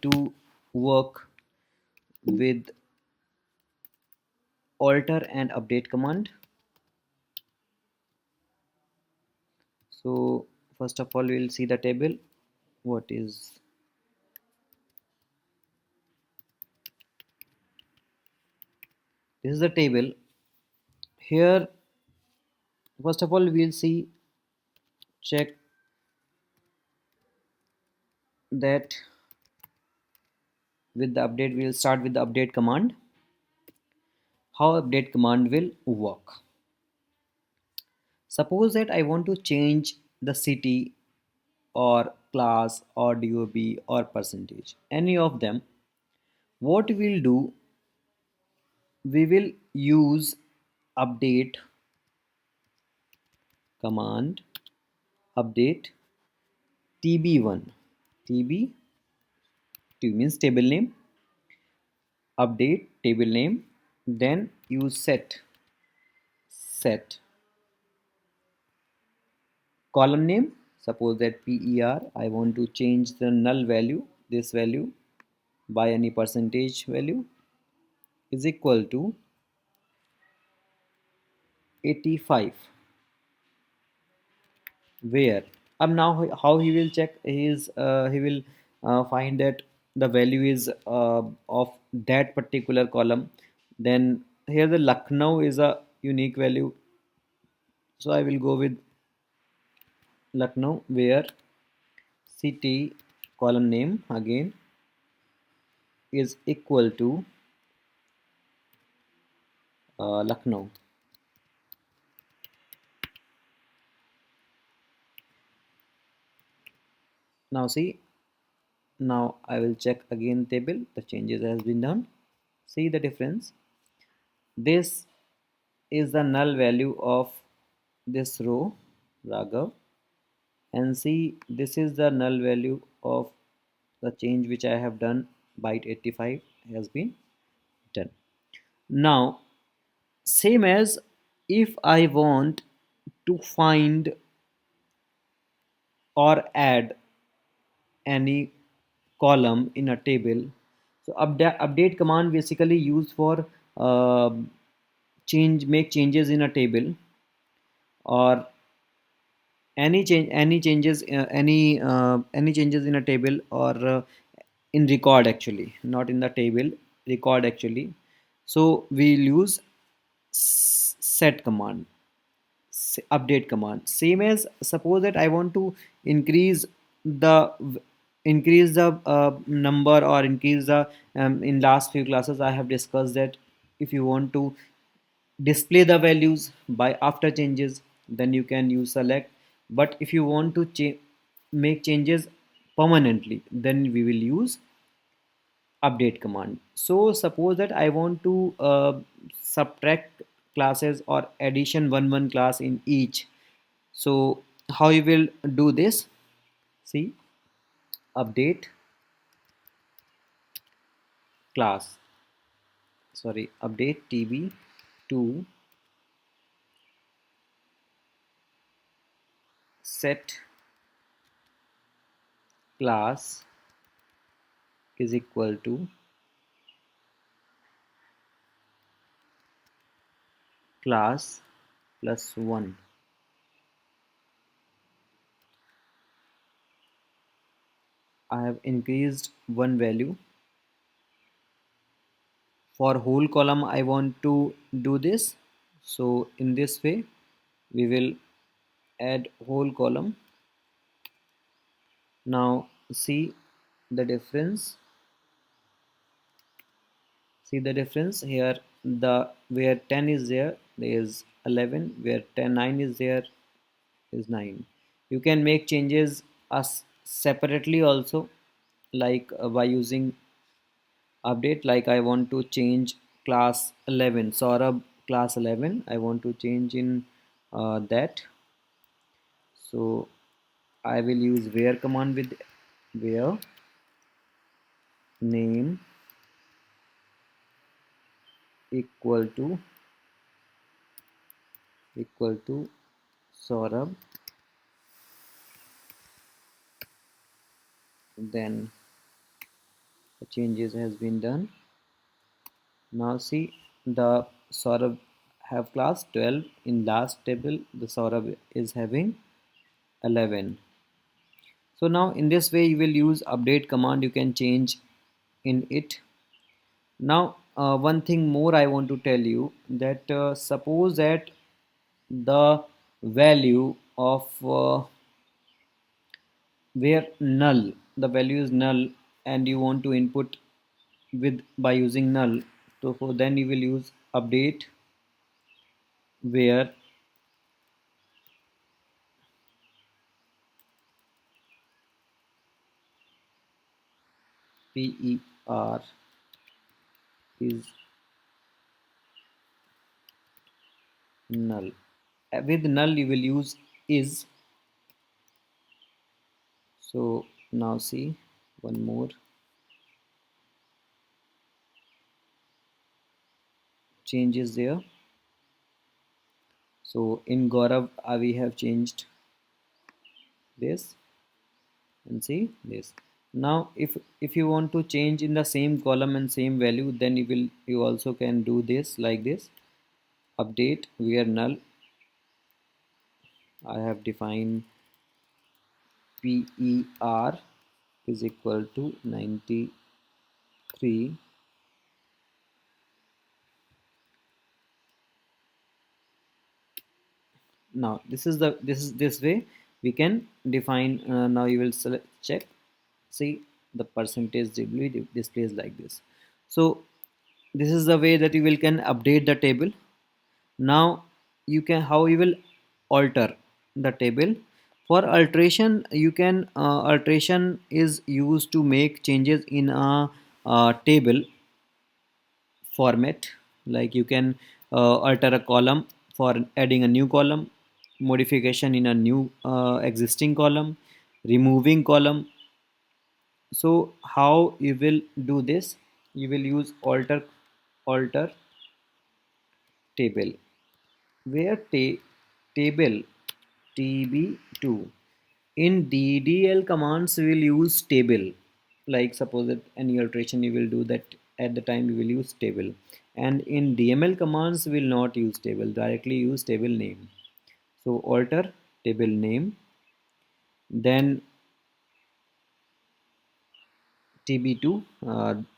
to work with alter and update command. So first of all, we'll see the table. What is This is the table. Here, first of all, we'll see check that with the update. We'll start with the update command. How update command will work. Suppose that I want to change the city or class or DOB or percentage, any of them. What we'll do, we will use update command, update tb1, tb2 means table name, update table name, then use set column name. Suppose that per I want to change the null value, this value, by any percentage value, is equal to 85. Where now how he will check his he will find that the value is of that particular column. Then here the Lucknow is a unique value, so I will go with Lucknow, where city column name again is equal to Lucknow. Now see, now I will check again table, the changes has been done. See the difference. This is the null value of this row, Raghav, and see this is the null value of the change which I have done. Byte 85 has been done. Now same as if I want to find or add any column in a table, so update command basically used for uh, make changes in a table, or any changes in a table, or in record, actually not in the table, record actually. So we'll use set command, update command. Same as suppose that I want to increase the number, or increase the in last few classes I have discussed that if you want to display the values by after changes, then you can use select. But if you want to make changes permanently, then we will use update command. So suppose that I want to subtract classes or addition one class in each. So how you will do this? See, update class, sorry, update tb to set class is equal to class plus 1. I have increased one value. For whole column I want to do this. So in this way we will add whole column. Now see the difference. See the difference here. The where 10 is there is 11, where 9 is there is 9. You can make changes as separately also, like by using update. Like I want to change class 11, Saurabh class 11, I want to change in that. So I will use where command with where name equal to Saurabh, then the changes has been done. Now see, the Saurabh have class 12. In last table the Saurabh is having 11. So now in this way you will use update command, you can change in it. Now one thing more I want to tell you, that suppose that the value of where null, the value is null, and you want to input with by using null, so for then you will use update where per is null. With null you will use is. So now see, one more changes there. So in Gaurav we have changed this, and see this. Now if you want to change in the same column and same value, then you also can do this like this. Update where null, I have defined per is equal to 93. Now this way we can define. Now you will select, check, see, the percentage will be displays like this. So this is the way that you will can update the table. Now you can, how you will alter the table. For alteration you can alteration is used to make changes in a table format. Like you can alter a column for adding a new column, modification in a new existing column, removing column. So how you will do this, you will use alter table where table tb2. In ddl commands we will use table. Like suppose that any alteration you will do, that at the time you will use table. And in dml commands we will not use table, directly use table name. So alter table name, then tb2,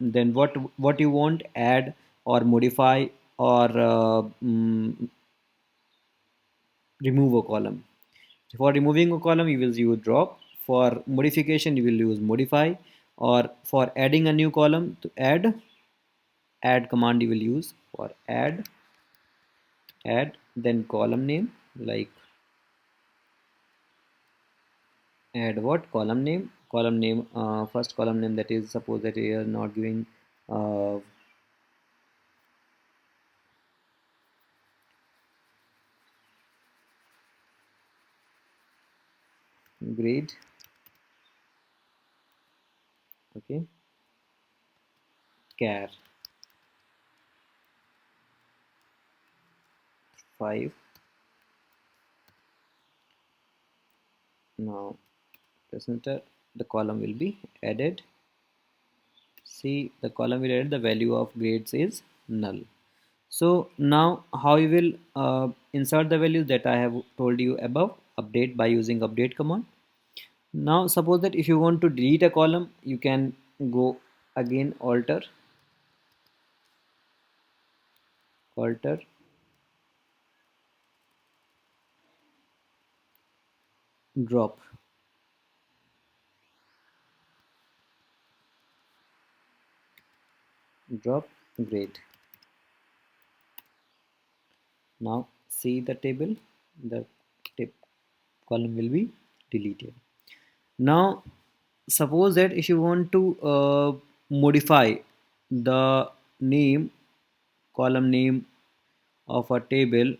then what you want, add or modify or remove a column. For removing a column you will use drop, for modification you will use modify, or for adding a new column to add command you will use for add, then column name, like add what column name, first column name, that is suppose that you are not giving uh, grade. Okay, char 5. Now press enter, the column will be added. See, the column will add, the value of grades is null. So now how you will insert the values that I have told you above, update by using update command. Now suppose that if you want to delete a column, you can go again alter drop grade. Now see the table, the tip column will be deleted. Now suppose that if you want to modify the name, column name of a table,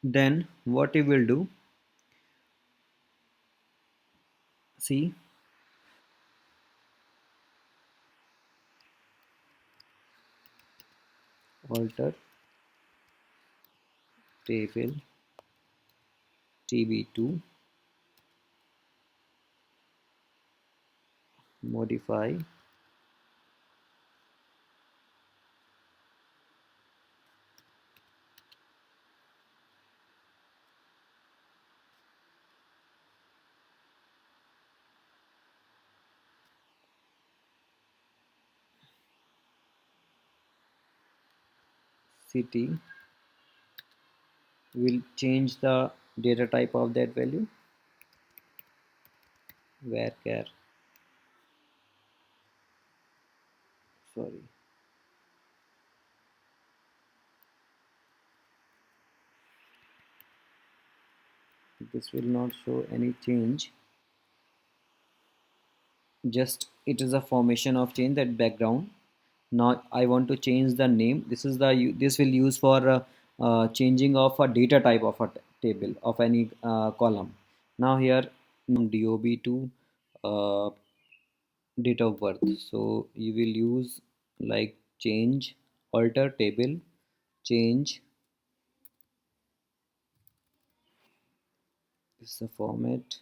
then what you will do, see, alter table tb2, modify city will change the data type of that value, varchar, sorry, this will not show any change, just it is a formation of change that background. Now I want to change the name. This is the this will use for changing of a data type of a table of any column. Now here dob to uh, date of birth, so you will use like change alter table change, this is the format,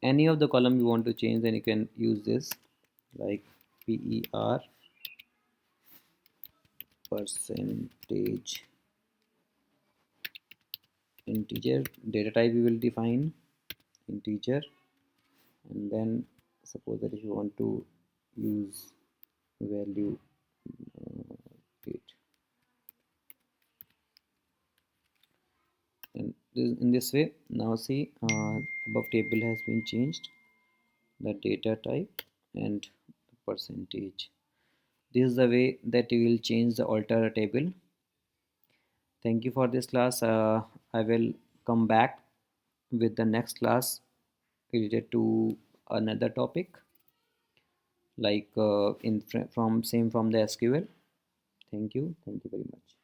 any of the column you want to change, then you can use this like per percentage integer, data type you will define integer, and then suppose that if you want to use value date, and in this way. Now see, above table has been changed, the data type and the percentage. This is the way that you will change the alter table. Thank you for this class. I will come back with the next class related to another topic like from the SQL. Thank you very much.